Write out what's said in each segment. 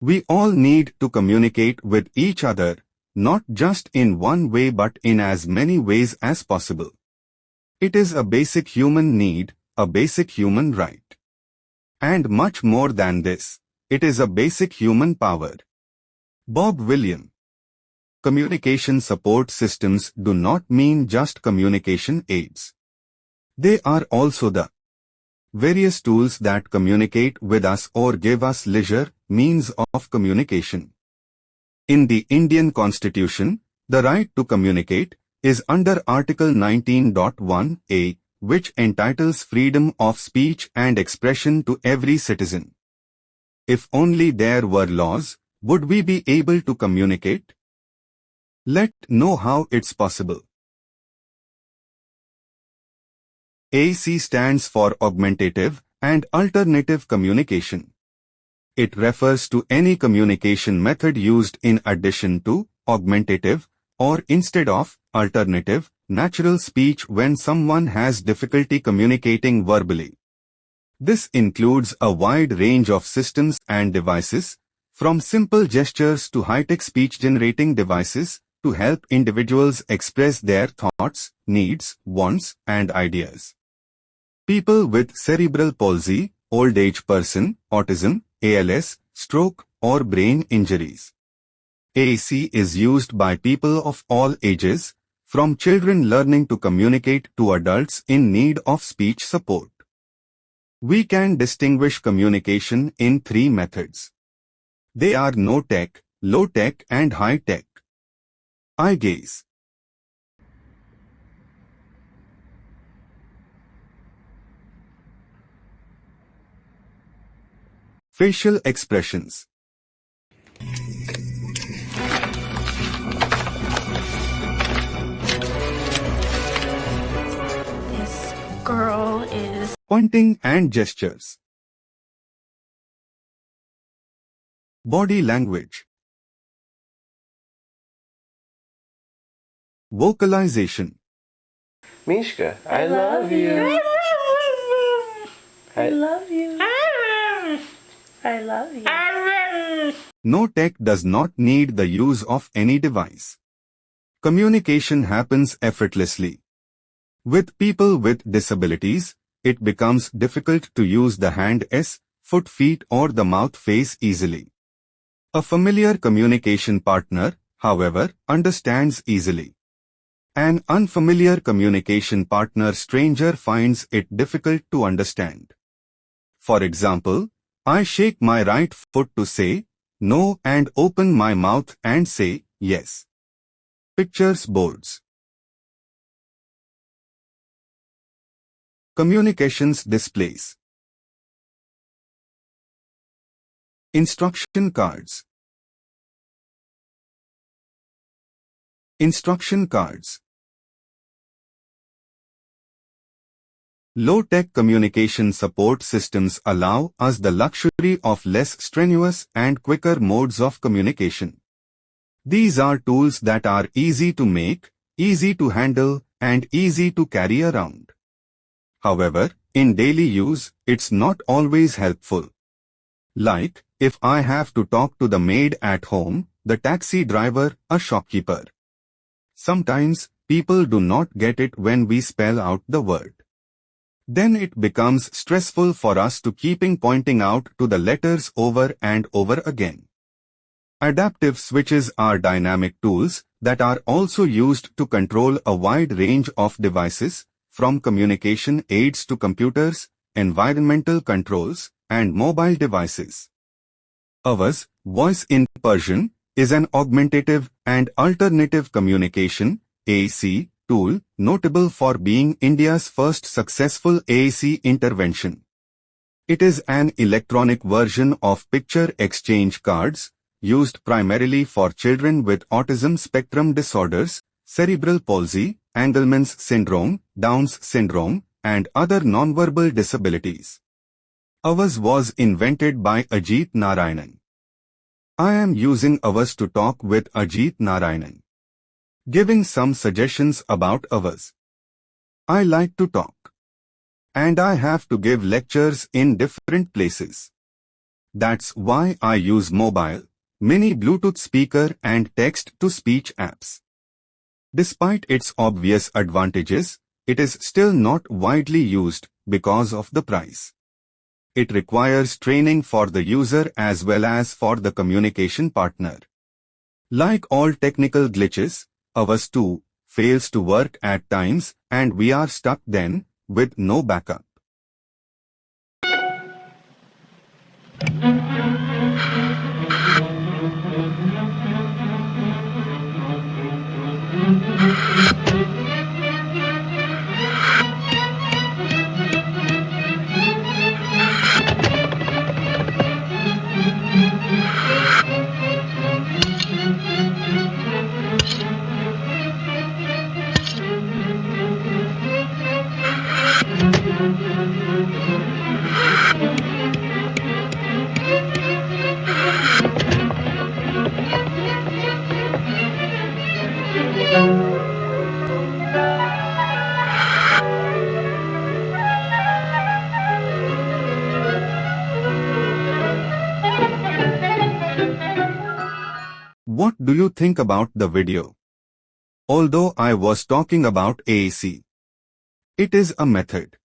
We all need to communicate with each other, not just in one way but in as many ways as possible. It is a basic human need, a basic human right. And much more than this, it is a basic human power. Bob William. Communication support systems do not mean just communication aids. They are also the various tools that communicate with us or give us leisure means of communication. In the Indian Constitution, the right to communicate is under Article 19.1a, which entitles freedom of speech and expression to every citizen. If only there were laws, would we be able to communicate? Let's know how it's possible. AAC stands for Augmentative and Alternative Communication. It refers to any communication method used in addition to, augmentative, or instead of, alternative, natural speech when someone has difficulty communicating verbally. This includes a wide range of systems and devices, from simple gestures to high-tech speech-generating devices, to help individuals express their thoughts, needs, wants, and ideas. People with cerebral palsy, old age person, autism, ALS, stroke, or brain injuries. AAC is used by people of all ages, from children learning to communicate to adults in need of speech support. We can distinguish communication in three methods. They are no-tech, low-tech, and high-tech. Eye gaze. Facial expressions. This girl is... Pointing and gestures. Body language. Vocalization. Mishka, I love you. I love you. I love you. No tech does not need the use of any device. Communication happens effortlessly. With people with disabilities, it becomes difficult to use the hands, foot, feet, or the mouth face easily. A familiar communication partner, however, understands easily. An unfamiliar communication partner stranger finds it difficult to understand. For example, I shake my right foot to say no and open my mouth and say yes. Pictures boards. Communications displays. Instruction cards. Instruction cards. Low-tech communication support systems allow us the luxury of less strenuous and quicker modes of communication. These are tools that are easy to make, easy to handle, and easy to carry around. However, in daily use, it's not always helpful. Like, if I have to talk to the maid at home, the taxi driver, a shopkeeper. Sometimes, people do not get it when we spell out the word. Then it becomes stressful for us to keeping pointing out to the letters over and over again. Adaptive switches are dynamic tools that are also used to control a wide range of devices, from communication aids to computers, environmental controls, and mobile devices. Avaz, voice in Persian, is an augmentative and alternative communication AAC tool notable for being India's first successful AAC intervention. It is an electronic version of picture exchange cards, used primarily for children with autism spectrum disorders, cerebral palsy, Angelman's syndrome, Down's syndrome, and other nonverbal disabilities. Avaz was invented by Ajit Narayanan. I am using Avaz to talk with Ajit Narayanan. Giving some suggestions about Avaz. I like to talk. And I have to give lectures in different places. That's why I use mobile, mini Bluetooth speaker and text-to-speech apps. Despite its obvious advantages, it is still not widely used because of the price. It requires training for the user as well as for the communication partner. Like all technical glitches, Avaz 2 fails to work at times and we are stuck then with no backup. What do you think about the video? Although I was talking about AAC, it is a method.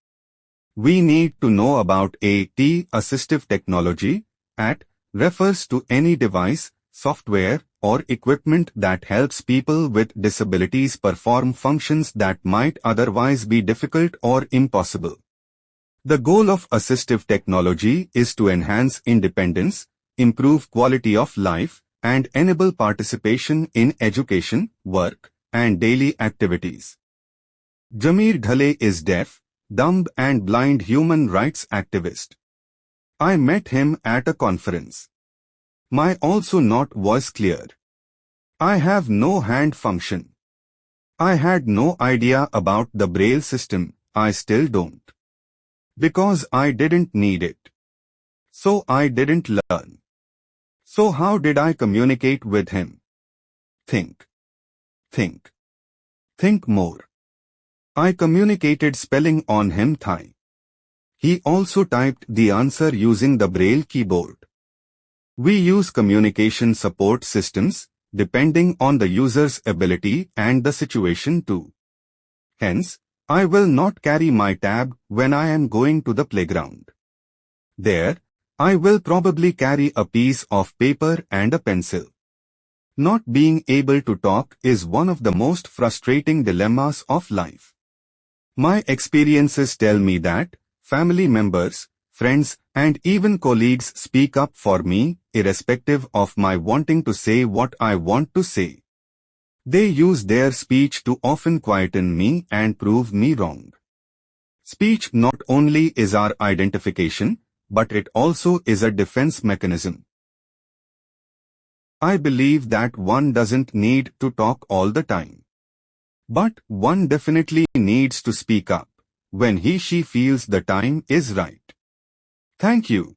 We need to know about AT assistive technology. AT refers to any device, software, or equipment that helps people with disabilities perform functions that might otherwise be difficult or impossible. The goal of assistive technology is to enhance independence, improve quality of life, and enable participation in education, work, and daily activities. Jameer Dhale is deaf, dumb and blind human rights activist. I met him at a conference. My also not was clear. I have no hand function. I had no idea about the Braille system, I still don't. Because I didn't need it. So I didn't learn. So how did I communicate with him? Think. Think. Think more. I communicated spelling on him Thai. He also typed the answer using the Braille keyboard. We use communication support systems, depending on the user's ability and the situation too. Hence, I will not carry my tab when I am going to the playground. There, I will probably carry a piece of paper and a pencil. Not being able to talk is one of the most frustrating dilemmas of life. My experiences tell me that family members, friends, and even colleagues speak up for me, irrespective of my wanting to say what I want to say. They use their speech to often quieten me and prove me wrong. Speech not only is our identification, but it also is a defense mechanism. I believe that one doesn't need to talk all the time. But one definitely needs to speak up when he/she feels the time is right. Thank you.